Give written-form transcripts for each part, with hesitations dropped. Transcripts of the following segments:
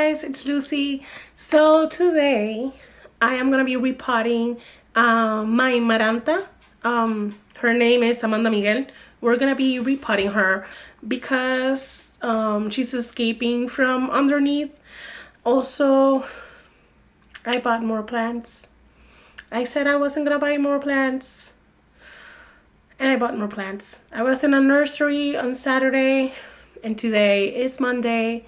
guys, it's Lucy. So today I am gonna be repotting my Maranta. Her name is Amanda Miguel. We're gonna be repotting her because she's escaping from underneath. Also, I bought more plants. I said I wasn't gonna buy more plants, and I bought more plants. I was in a nursery on Saturday, and today is Monday.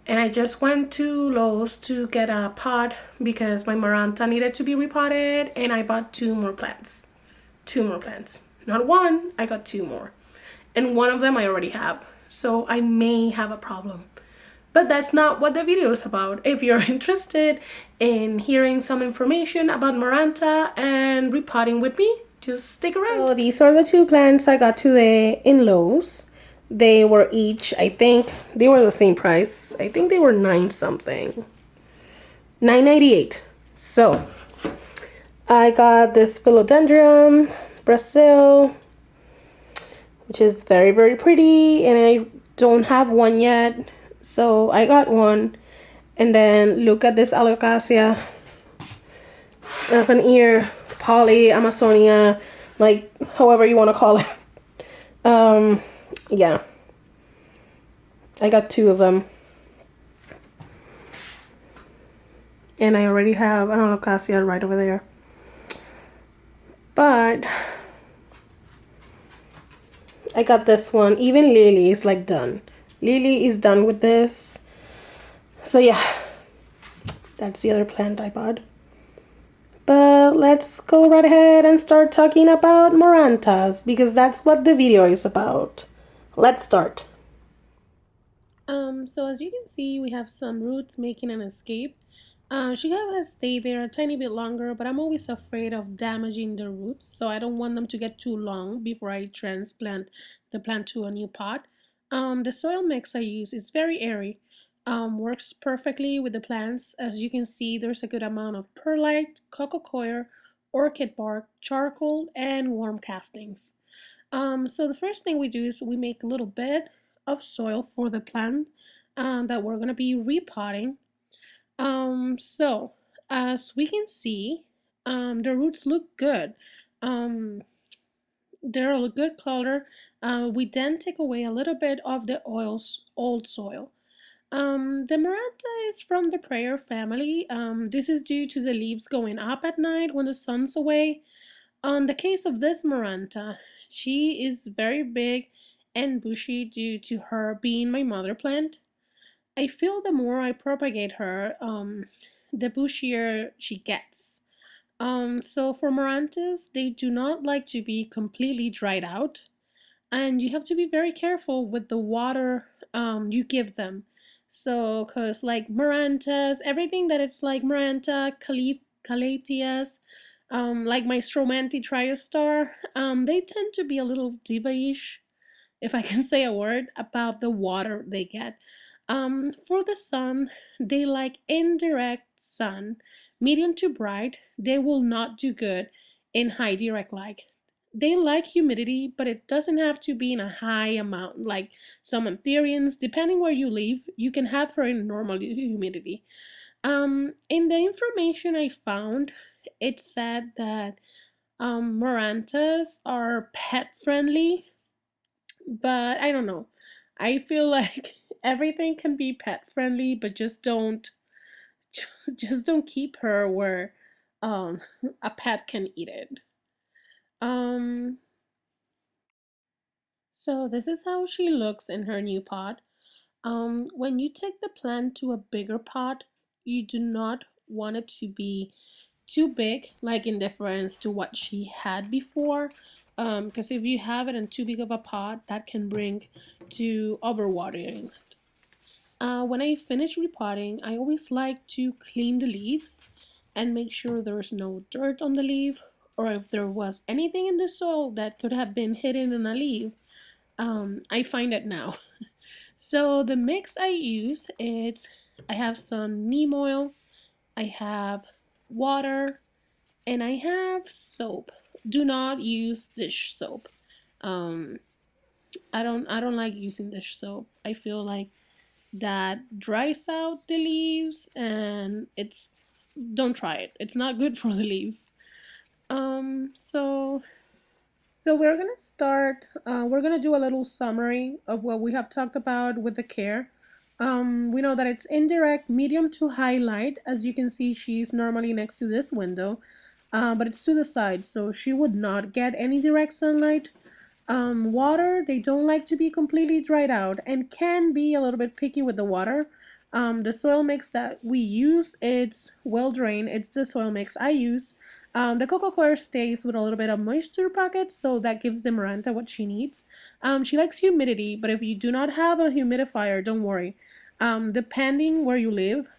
And I just went to Lowe's to get a pot because my Maranta needed to be repotted, and I bought two more plants. Two more plants. Not one, I got two more. And one of them I already have. So I may have a problem. But that's not what the video is about. If you're interested in hearing some information about Maranta and repotting with me, just stick around. So these are the two plants I got today in Lowe's. They were each, I think, they were the same price. I think they were 9 something. $9.98. So, I got this philodendron, Brazil, which is very, very pretty. And I don't have one yet. So, I got one. And then, look at this alocasia. Elephant ear, poly, Amazonia, like, however you want to call it. Yeah, I got 2 of them, and I already have an alocasia right over there, but I got this one. Even Lily is like done. Lily is done with this. So yeah, that's the other plant I bought. But let's go right ahead and start talking about Marantas, because that's what the video is about. Let's start. So as you can see, we have some roots making an escape. She has stayed there a tiny bit longer, but I'm always afraid of damaging the roots, so I don't want them to get too long before I transplant the plant to a new pot. The soil mix I use is very airy. Works perfectly with the plants. As you can see, there's a good amount of perlite, coco coir, orchid bark, charcoal, and worm castings. So the first thing we do is we make a little bit of soil for the plant that we're going to be repotting. So as we can see, the roots look good. Um, they're a good color. We then take away a little bit of the old soil. The Maranta is from the prayer family. This is due to the leaves going up at night when the sun's away. On the case of this Maranta, she is very big and bushy due to her being my mother plant. I feel the more I propagate her, the bushier she gets. So for Marantas, they do not like to be completely dried out, and you have to be very careful with the water you give them. So, cause like Marantas, everything that it's like Maranta, Calatheas, like my Stromanti Triostar, they tend to be a little diva-ish, if I can say a word, about the water they get. For the sun, they like indirect sun, medium to bright. They will not do good in high direct light. They like humidity, but it doesn't have to be in a high amount. Like some anthurians, depending where you live, you can have her in normal humidity. In the information I found, it said that Marantas are pet friendly, but I don't know. I feel like everything can be pet friendly, but just don't just don't keep her where um a pet can eat it. Um so this is how she looks in her new pot. When you take the plant to a bigger pot, you do not want it to be too big, like in difference to what she had before. Because if you have it in too big of a pot, that can bring to overwatering. When I finish repotting, I always like to clean the leaves and make sure there's no dirt on the leaf, or if there was anything in the soil that could have been hidden in a leaf, I find it now. So the mix I use is I have some neem oil, I have water, and I have soap. Do not use dish soap. Um, I don't like using dish soap. I feel like that dries out the leaves, and don't try it. It's not good for the leaves. So we're gonna start. We're gonna do a little summary of what we have talked about with the care. We know that it's indirect, medium to high light. As you can see, she's normally next to this window, but it's to the side, so she would not get any direct sunlight. Water, they don't like to be completely dried out and can be a little bit picky with the water. The soil mix that we use, it's well drained. It's the soil mix I use. The cocoa coir stays with a little bit of moisture pockets, so that gives the Maranta what she needs. She likes humidity, but if you do not have a humidifier, don't worry. Depending where you live,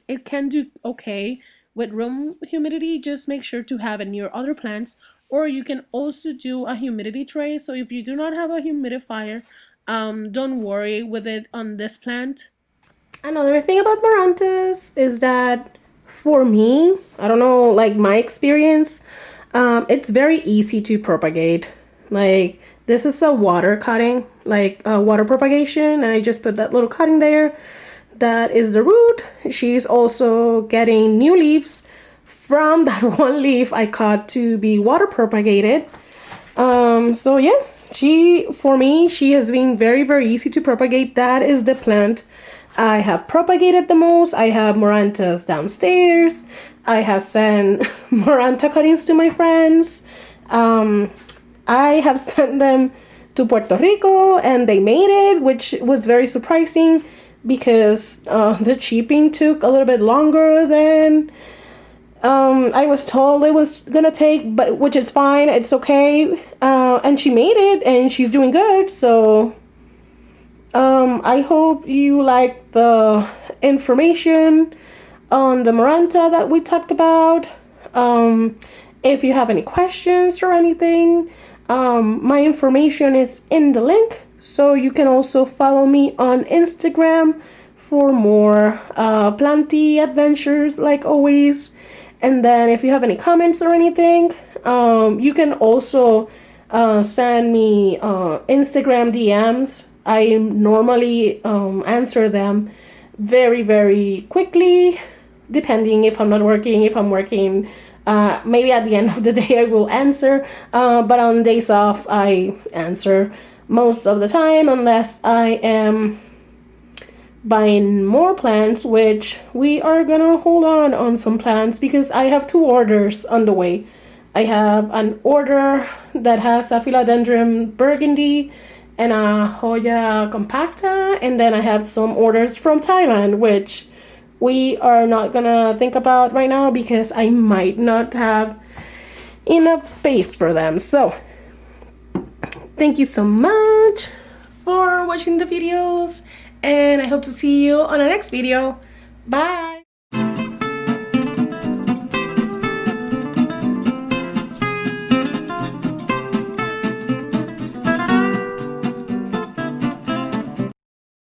it can do okay with room humidity. Just make sure to have it near other plants, or you can also do a humidity tray. So if you do not have a humidifier, don't worry with it on this plant. Another thing about marantas is that for me, I don't know, like my experience, it's very easy to propagate. Like this is a water cutting, like water propagation, and I just put that little cutting there. That is the root. She's also getting new leaves from that one leaf I cut to be water propagated. So yeah, for me, she has been very, very easy to propagate. That is the plant I have propagated the most. I have marantas downstairs. I have sent maranta cuttings to my friends. I have sent them to Puerto Rico and they made it, which was very surprising because the shipping took a little bit longer than I was told it was gonna take, but which is fine. It's okay. And she made it and she's doing good. So I hope you like the information on the Maranta that we talked about. If you have any questions or anything, my information is in the link. So you can also follow me on Instagram for more planty adventures like always. And then if you have any comments or anything, you can also send me Instagram DMs. I normally answer them very, very quickly, depending if I'm not working. If I'm working, maybe at the end of the day I will answer. But on days off, I answer most of the time, unless I am buying more plants, which we are gonna hold on some plants because I have 2 orders on the way. I have an order that has a philodendron burgundy and a Hoya compacta, and then I have some orders from Thailand, which we are not gonna think about right now because I might not have enough space for them. So thank you so much for watching the videos, and I hope to see you on the next video. Bye!